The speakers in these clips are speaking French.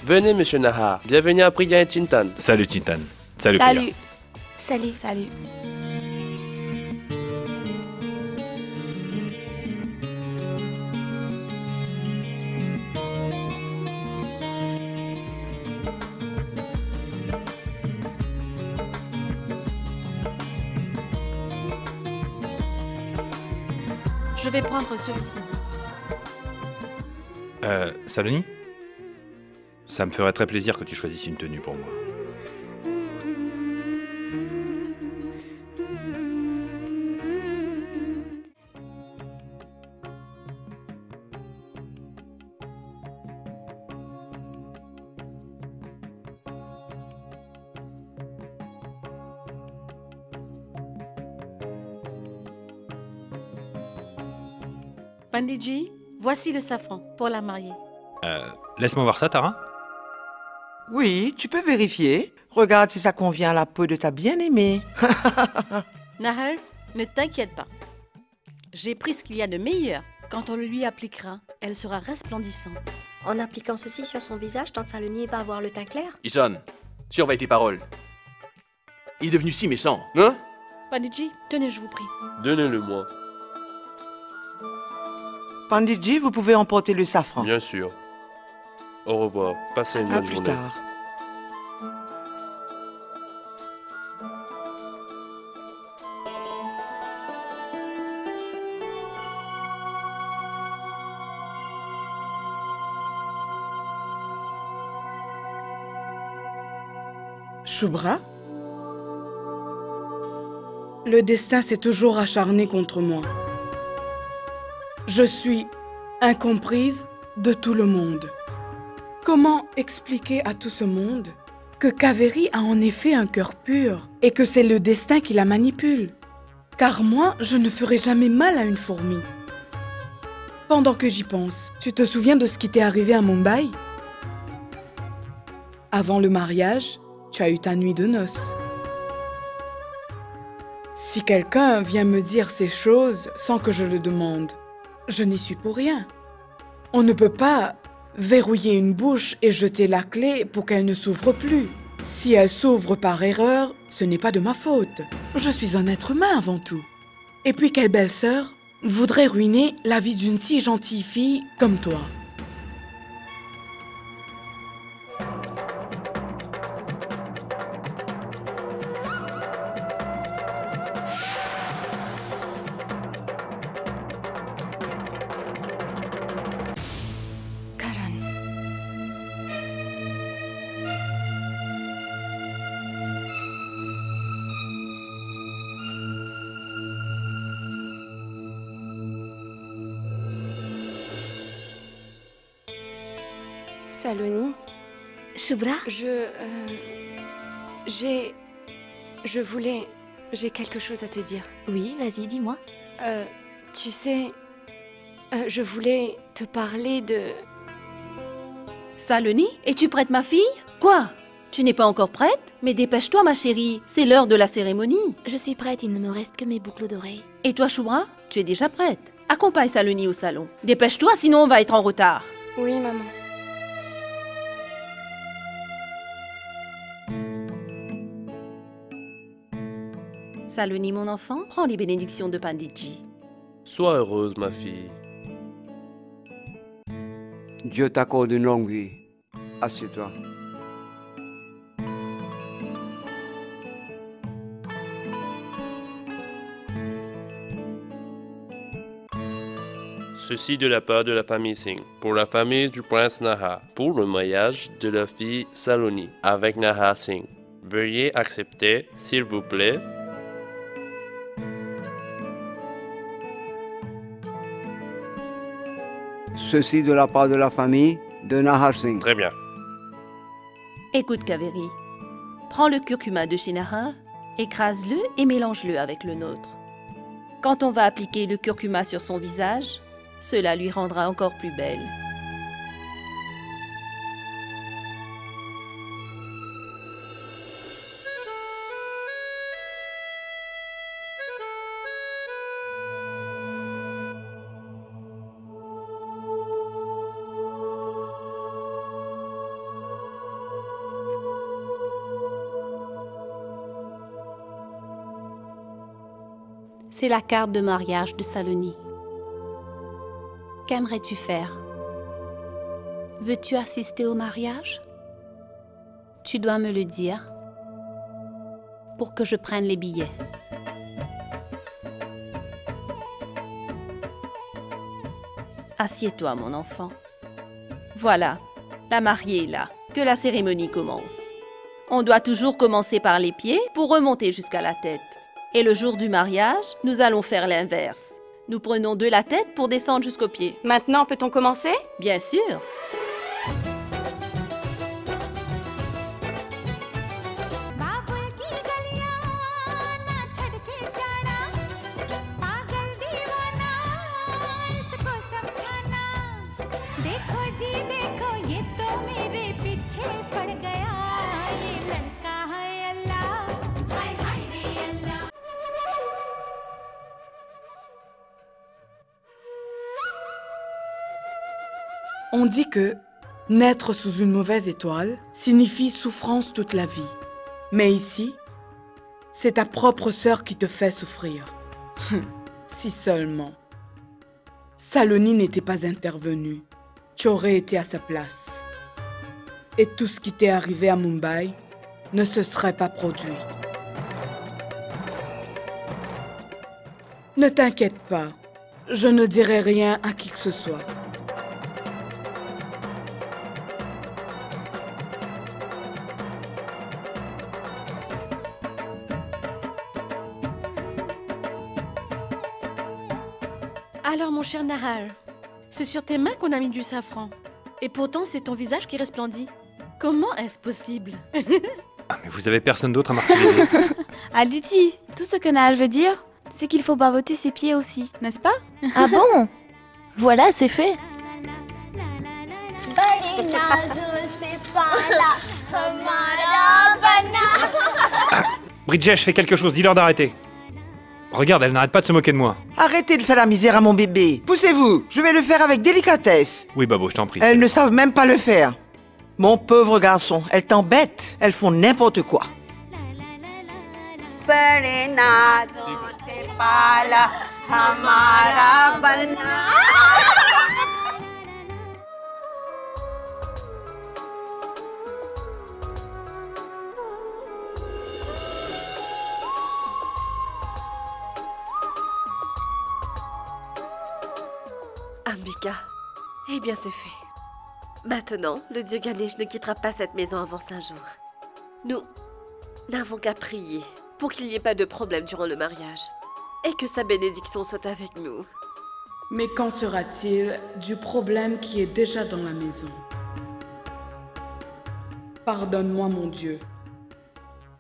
Venez, monsieur Naha. Bienvenue à Priya et Chintan. Salut Chintan. Salut Priya. Salut. Salut. Salut. Je vais prendre celui-ci. Saloni? Ça me ferait très plaisir que tu choisisses une tenue pour moi. Panditji, voici le safran pour la mariée. Laisse-moi voir ça, Tara. Oui, tu peux vérifier. Regarde si ça convient à la peau de ta bien-aimée. Nahar, ne t'inquiète pas. J'ai pris ce qu'il y a de meilleur. Quand on le lui appliquera, elle sera resplendissante. En appliquant ceci sur son visage, Tante Saloni va avoir le teint clair. Ishan, surveille tes paroles. Il est devenu si méchant. Hein? Panditji, tenez, je vous prie. Donnez-le-moi. Panditji, vous pouvez emporter le safran. Bien sûr. Au revoir. Passez une À bonne plus journée. tard. Shubhra? Le destin s'est toujours acharné contre moi. Je suis incomprise de tout le monde. Comment expliquer à tout ce monde que Kaveri a en effet un cœur pur et que c'est le destin qui la manipule? Car moi, je ne ferai jamais mal à une fourmi. Pendant que j'y pense, tu te souviens de ce qui t'est arrivé à Mumbai? Avant le mariage, tu as eu ta nuit de noces. Si quelqu'un vient me dire ces choses sans que je le demande, je n'y suis pour rien. On ne peut pas verrouiller une bouche et jeter la clé pour qu'elle ne s'ouvre plus. Si elle s'ouvre par erreur, ce n'est pas de ma faute. Je suis un être humain avant tout. Et puis quelle belle-sœur voudrait ruiner la vie d'une si gentille fille comme toi? Karan. Saloni, Shubhra? j'ai quelque chose à te dire. Oui, vas-y, dis-moi. Tu sais, je voulais te parler de... Saloni, es-tu prête, ma fille? Quoi? Tu n'es pas encore prête? Mais dépêche-toi, ma chérie. C'est l'heure de la cérémonie. Je suis prête, il ne me reste que mes boucles d'oreilles. Et toi, Shubhra? Tu es déjà prête. Accompagne Saloni au salon. Dépêche-toi, sinon on va être en retard. Oui, maman. Saloni, mon enfant, prends les bénédictions de Panditji. Sois heureuse, ma fille. Dieu t'accorde une longue vie. Assieds-toi. Ceci de la part de la famille Singh, pour la famille du prince Naha, pour le mariage de la fille Saloni avec Naha Singh. Veuillez accepter, s'il vous plaît. Ceci de la part de la famille de Nahar Singh. Très bien. Écoute, Kaveri. Prends le curcuma de chez Nahar, écrase-le et mélange-le avec le nôtre. Quand on va appliquer le curcuma sur son visage, cela lui rendra encore plus belle. C'est la carte de mariage de Saloni. Qu'aimerais-tu faire? Veux-tu assister au mariage? Tu dois me le dire pour que je prenne les billets. Assieds-toi, mon enfant. Voilà, la mariée est là. Que la cérémonie commence. On doit toujours commencer par les pieds pour remonter jusqu'à la tête. Et le jour du mariage, nous allons faire l'inverse. Nous prenons de la tête pour descendre jusqu'aux pieds. Maintenant, peut-on commencer? Bien sûr. On dit que naître sous une mauvaise étoile signifie souffrance toute la vie. Mais ici, c'est ta propre sœur qui te fait souffrir. Si seulement. Saloni n'était pas intervenue. Tu aurais été à sa place. Et tout ce qui t'est arrivé à Mumbai ne se serait pas produit. Ne t'inquiète pas, je ne dirai rien à qui que ce soit. Alors, mon cher Nahar, c'est sur tes mains qu'on a mis du safran. Et pourtant, c'est ton visage qui resplendit. Comment est-ce possible? Ah, mais vous avez personne d'autre à martyriser. Aditi, tout ce que Nahal veut dire, c'est qu'il faut bavoter ses pieds aussi, n'est-ce pas? Ah bon? Voilà, c'est fait. Bridget, je fais quelque chose, dis-leur d'arrêter. Regarde, elle n'arrête pas de se moquer de moi. Arrêtez de faire la misère à mon bébé. Poussez-vous, je vais le faire avec délicatesse. Oui, Babo, je t'en prie. Elles ne savent même pas le faire. Mon pauvre garçon, elles t'embêtent. Elles font n'importe quoi. Ambika, eh bien c'est fait. Maintenant, le dieu Ganesh ne quittera pas cette maison avant 5 jours. Nous n'avons qu'à prier pour qu'il n'y ait pas de problème durant le mariage et que sa bénédiction soit avec nous. Mais qu'en sera-t-il du problème qui est déjà dans la maison? Pardonne-moi, mon Dieu.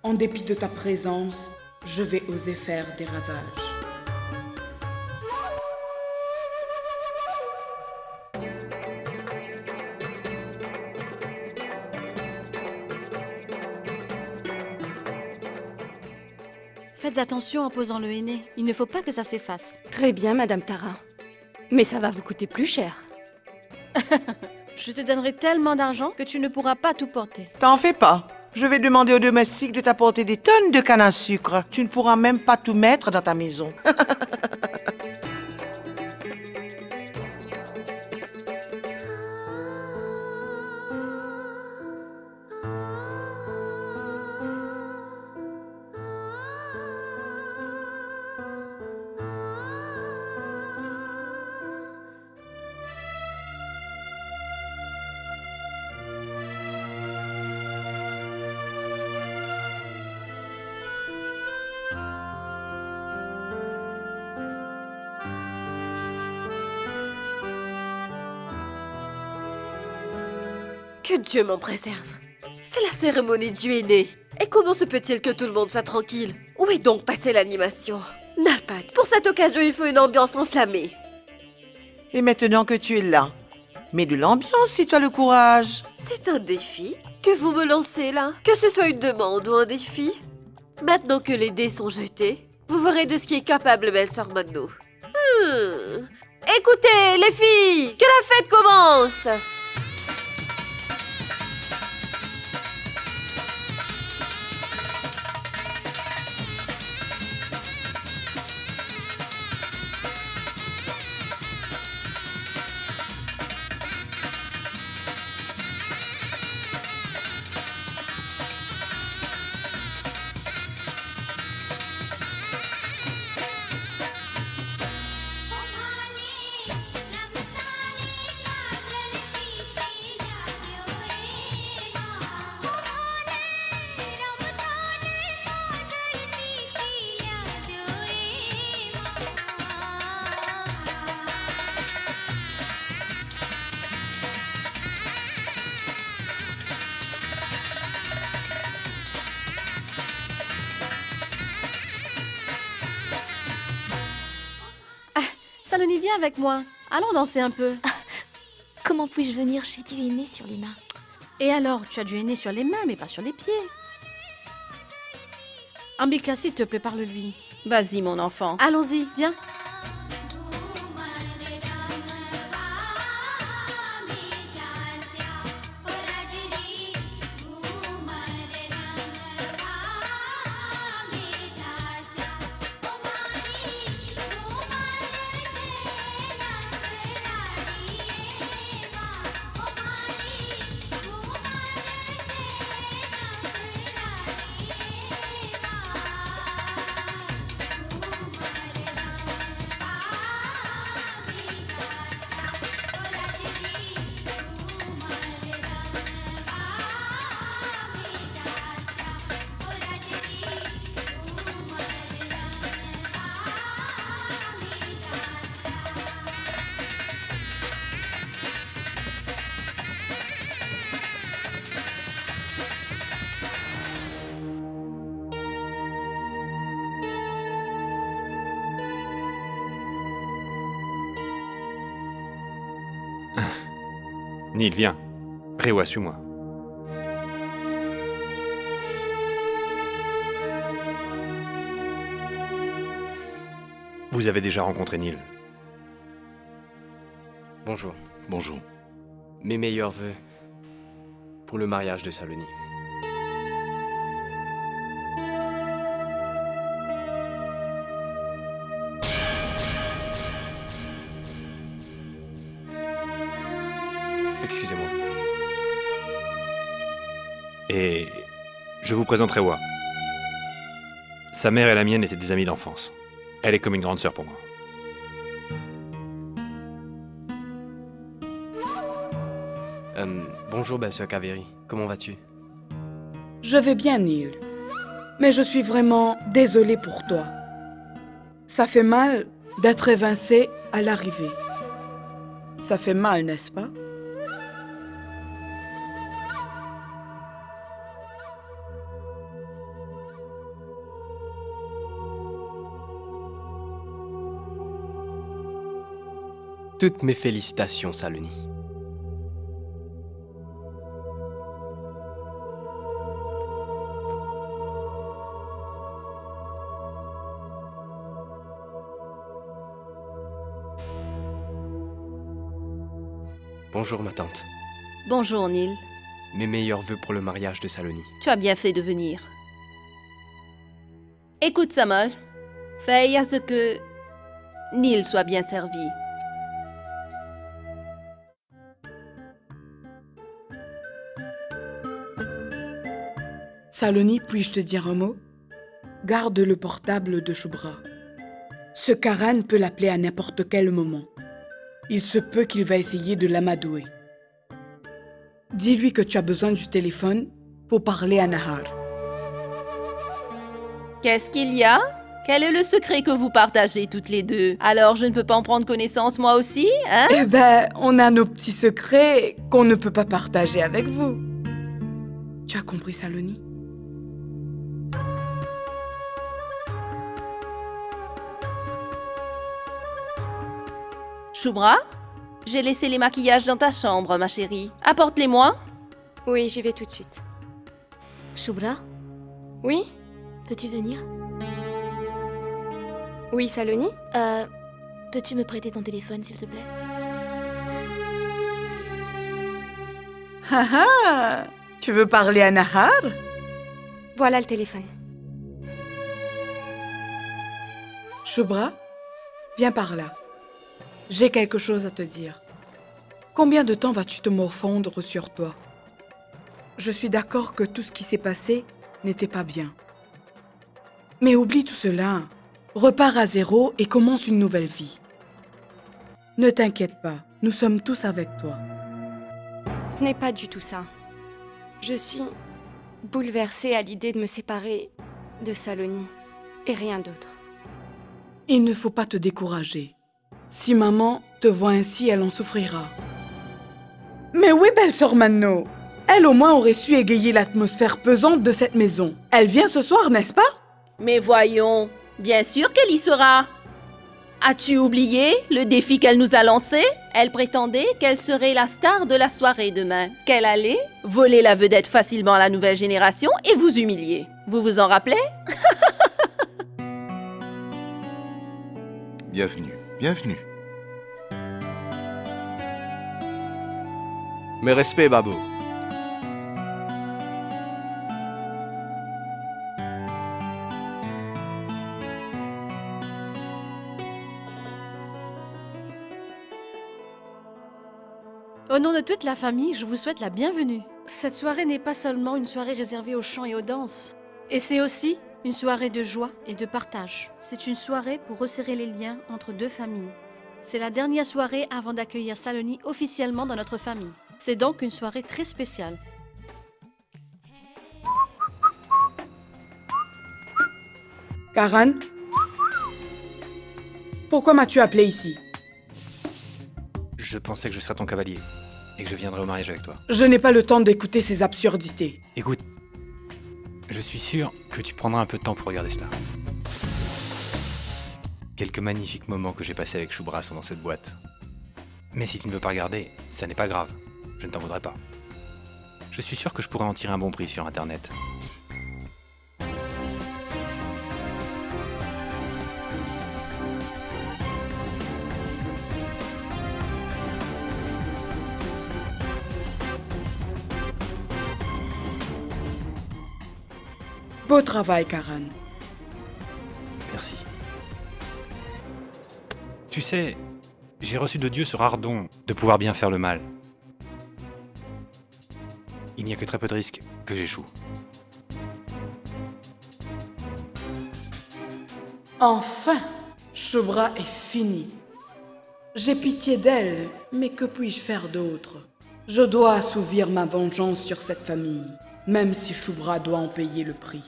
En dépit de ta présence, je vais oser faire des ravages. Faites attention en posant le henné. Il ne faut pas que ça s'efface. Très bien, Madame Tara. Mais ça va vous coûter plus cher. Je te donnerai tellement d'argent que tu ne pourras pas tout porter. T'en fais pas. Je vais demander aux domestiques de t'apporter des tonnes de canne à sucre. Tu ne pourras même pas tout mettre dans ta maison. Que Dieu m'en préserve. C'est la cérémonie du aîné. Et comment se peut-il que tout le monde soit tranquille? Où est donc passée l'animation? Nalpat, pour cette occasion, il faut une ambiance enflammée. Et maintenant que tu es là, mets de l'ambiance si tu as le courage. C'est un défi que vous me lancez là? Que ce soit une demande ou un défi? Maintenant que les dés sont jetés, vous verrez de ce qui est capable belle sœur Magno. Écoutez, les filles, que la fête commence! Saloni, viens avec moi. Allons danser un peu. Comment puis-je venir? J'ai du henné sur les mains. Et alors, tu as du henné sur les mains, mais pas sur les pieds. Ambika, s'il te plaît, parle-lui. Vas-y, mon enfant. Allons-y, viens. Neil, viens. Rewa, suis-moi. Vous avez déjà rencontré Neil? Bonjour. Bonjour. Mes meilleurs vœux pour le mariage de Saloni. Excusez-moi. Et je vous présente Rewa. Sa mère et la mienne étaient des amies d'enfance. Elle est comme une grande sœur pour moi. Bonjour, Sœur Kaveri. Comment vas-tu? Je vais bien, Neil. Mais je suis vraiment désolée pour toi. Ça fait mal d'être évincé à l'arrivée. Ça fait mal, n'est-ce pas? Toutes mes félicitations, Saloni. Bonjour, ma tante. Bonjour, Neil. Mes meilleurs vœux pour le mariage de Saloni. Tu as bien fait de venir. Écoute, Samuel. Veille à ce que Neil soit bien servi. Saloni, puis-je te dire un mot? Garde le portable de Shubra. Ce Karan peut l'appeler à n'importe quel moment. Il se peut qu'il va essayer de l'amadouer. Dis-lui que tu as besoin du téléphone pour parler à Nahar. Qu'est-ce qu'il y a? Quel est le secret que vous partagez toutes les deux? Alors, je ne peux pas en prendre connaissance moi aussi, hein? Eh ben, on a nos petits secrets qu'on ne peut pas partager avec vous. Tu as compris, Saloni? Shubra, j'ai laissé les maquillages dans ta chambre, ma chérie. Apporte-les-moi. Oui, j'y vais tout de suite. Shubra, Oui? peux-tu venir? Oui, Saloni? Peux-tu me prêter ton téléphone, s'il te plaît? Ah ah! Tu veux parler à Nahar? Voilà le téléphone. Shubra, viens par là. J'ai quelque chose à te dire. Combien de temps vas-tu te morfondre sur toi? Je suis d'accord que tout ce qui s'est passé n'était pas bien. Mais oublie tout cela. Repars à zéro et commence une nouvelle vie. Ne t'inquiète pas, nous sommes tous avec toi. Ce n'est pas du tout ça. Je suis bouleversée à l'idée de me séparer de Saloni et rien d'autre. Il ne faut pas te décourager. Si maman te voit ainsi, elle en souffrira. Mais oui, belle-sœur Manno. Elle au moins aurait su égayer l'atmosphère pesante de cette maison. Elle vient ce soir, n'est-ce pas? Mais voyons, bien sûr qu'elle y sera. As-tu oublié le défi qu'elle nous a lancé? Elle prétendait qu'elle serait la star de la soirée demain, qu'elle allait voler la vedette facilement à la nouvelle génération et vous humilier. Vous vous en rappelez? Bienvenue, bienvenue. Mes respects, Babo. Au nom de toute la famille, je vous souhaite la bienvenue. Cette soirée n'est pas seulement une soirée réservée aux chants et aux danses. Et c'est aussi une soirée de joie et de partage. C'est une soirée pour resserrer les liens entre deux familles. C'est la dernière soirée avant d'accueillir Saloni officiellement dans notre famille. C'est donc une soirée très spéciale. Karan, pourquoi m'as-tu appelé ici? Je pensais que je serais ton cavalier et que je viendrais au mariage avec toi. Je n'ai pas le temps d'écouter ces absurdités. Écoute, je suis sûr que tu prendras un peu de temps pour regarder cela. Quelques magnifiques moments que j'ai passés avec Shubhra sont dans cette boîte. Mais si tu ne veux pas regarder, ça n'est pas grave. Je ne t'en voudrais pas. Je suis sûr que je pourrais en tirer un bon prix sur Internet. Beau travail, Karan. Merci. Tu sais, j'ai reçu de Dieu ce rare don de pouvoir bien faire le mal. Il n'y a que très peu de risques que j'échoue. Enfin, Shubhra est fini. J'ai pitié d'elle, mais que puis-je faire d'autre? Je dois assouvir ma vengeance sur cette famille, même si Shubhra doit en payer le prix.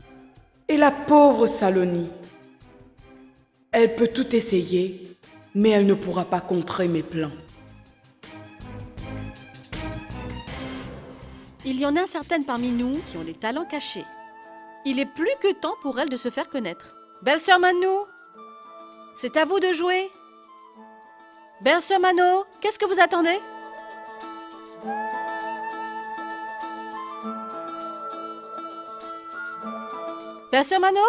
Et la pauvre Saloni. Elle peut tout essayer, mais elle ne pourra pas contrer mes plans. Il y en a certaines parmi nous qui ont des talents cachés. Il est plus que temps pour elles de se faire connaître. Belle-sœur Manou, c'est à vous de jouer. Belle-sœur Mano, qu'est-ce que vous attendez? Belle-sœur Mano?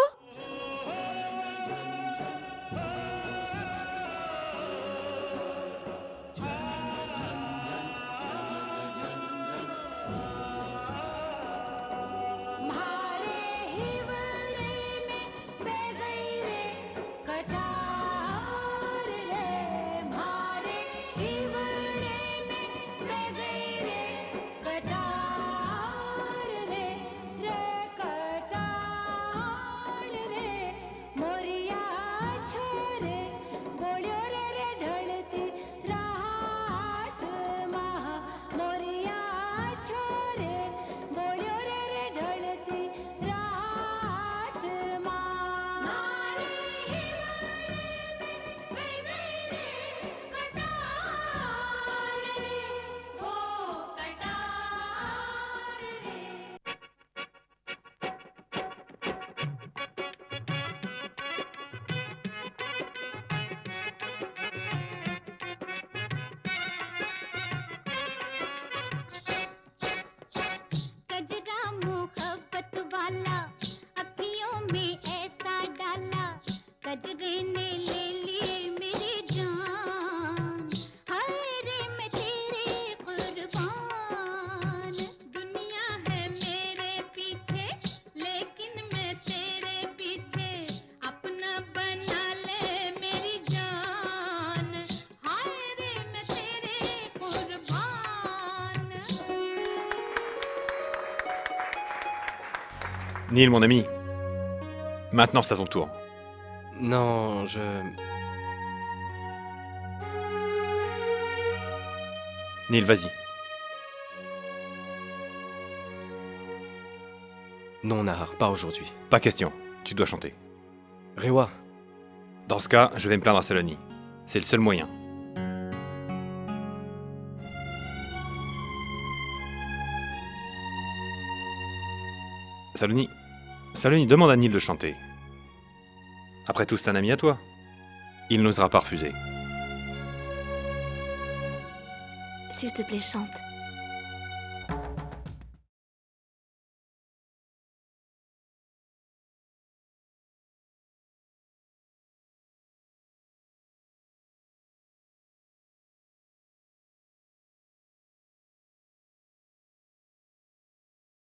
Neil, mon ami. Maintenant, c'est à ton tour. Non, Neil, vas-y. Non, Nahar, pas aujourd'hui. Pas question. Tu dois chanter. Rewa. Dans ce cas, je vais me plaindre à Saloni. C'est le seul moyen. Saloni, demande à Neil de chanter. Après tout, c'est un ami à toi. il n'osera pas refuser. S'il te plaît, chante.